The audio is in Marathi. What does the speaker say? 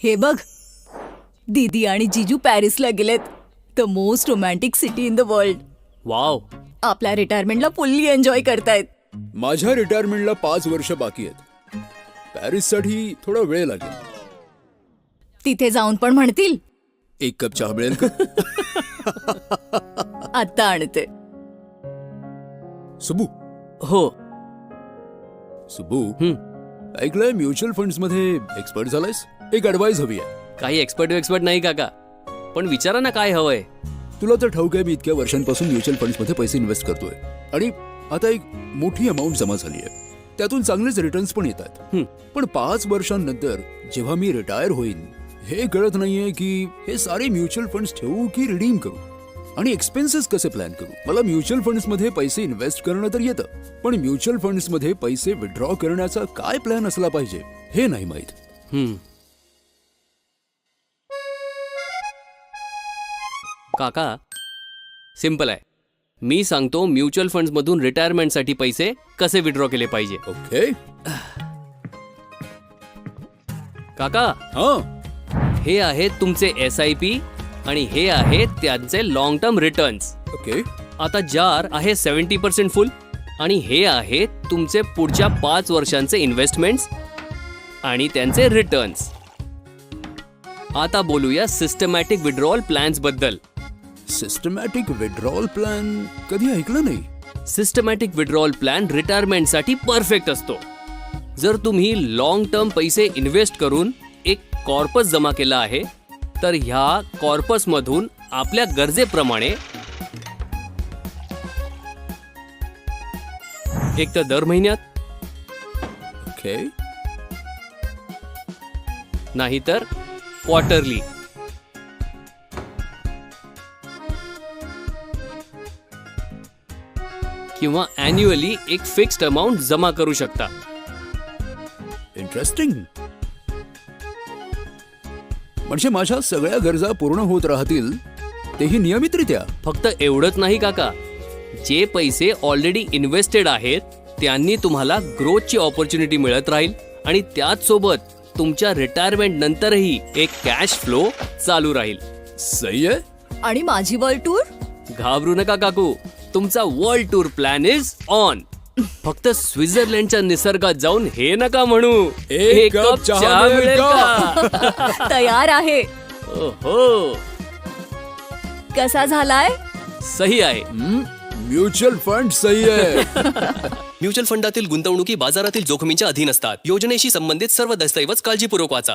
हे बघ, दीदी आणि जीजू पॅरिसला गेलेत. The most romantic city in the world. Wow. आपल्या रिटायरमेंटला फुल्ली एन्जॉय करतायत. माझ्या रिटायरमेंटला 5 वर्ष बाकी आहेत. पॅरिससाठी थोडा वेळ लागेल. तिथे जाऊन पण म्हणतील 1 कप चहा मिळेल का? आता आणते. सुबू हो. सुबू ऐकलंय म्युच्युअल फंड्स मध्ये एक्सपर्ट झालायस. एक ऍडवाइस हवी आहे. काही एक्सपर्ट नाही काका, पण विचारा ना काय हवंय. तुला तर ठाऊक आहे मी इतक्या वर्षांपासून म्युच्युअल फंड्स मध्ये पैसे इन्व्हेस्ट करतोय आणि आता एक मोठी अमाऊंट जमा झाली आहे. त्यातून चांगलेच रिटर्न्स पण येत आहेत. पण 5 वर्षांनंतर जेव्हा मी रिटायर होईन हे कळत नाहीये की हे सारे म्युच्युअल फंड्स ठेवू की रिडीम करू आणि एक्सपेन्सेस कसे प्लॅन करू. मला म्युच्युअल फंड्स मध्ये पैसे इन्व्हेस्ट करणं तर येतं, पण म्युच्युअल फंड्स मध्ये पैसे विड्रॉ करण्याचा काय प्लॅन असला पाहिजे हे नाही माहित. काका सिंपल आहे. मी सांगतो म्युच्युअल फंड्स मधून रिटायरमेंटसाठी पैसे कसे विड्रॉ केले पाहिजे. ओके. काका हे आहेत तुमचे SIP आणि हे आहेत त्यांचे लॉंग टर्म रिटर्न्स. ओके. आता जार आहे 70% फुल आणि हे आहेत तुमचे पुढच्या 5 वर्षांचे इन्व्हेस्टमेंट्स आणि त्यांचे रिटर्न्स. आता बोलूया सिस्टमॅटिक विड्रॉल प्लॅन्स बद्दल. सिस्टमॅटिक विड्रॉल प्लॅन कधी ऐकलं नाही. सिस्टमॅटिक विड्रॉल प्लॅन रिटायरमेंटसाठी परफेक्ट असतो. जर तुम्ही लॉंग टर्म पैसे इन्व्हेस्ट करून एक कॉर्पस जमा केला आहे तर ह्या कॉर्पस मधून आपल्या गरजेप्रमाणे एक तर दर महिन्यात, ओके, नाहीतर क्वार्टरली किंवा अॅन्युअली एक फिक्स्ड अमाऊंट जमा करू शकता. इंटरेस्टिंग. म्हणजे माझ्या सगळ्या गरजा पूर्ण होत राहतील तेही नियमितरित्या. फक्त एवढंच नाही काका, जे पैसे ऑलरेडी इन्व्हेस्टेड आहेत त्यांनी तुम्हाला ग्रोथची ऑपॉर्च्युनिटी मिळत राहील आणि त्याच सोबत तुमच्या रिटायरमेंट नंतरही एक कॅश फ्लो चालू राहील. सही आहे. आणि माझी वर्ल्ड टूर. घाबरू नका काकू, तुमचा world tour plan is on. फक्त स्वित्झर्लंडच्या निसर्गात जाऊन हे नका म्हणू एक कप चहा मिळेल का? तयार आहे. ओहो, कसा झालाय? सही आहे. म्युच्युअल फंड सही आहे. म्युच्युअल फंडातील गुंतवणुकी बाजारातील जोखमींच्या अधीन असतात. योजनेशी संबंधित सर्व दस्तऐवज काळजीपूर्वक वाचा.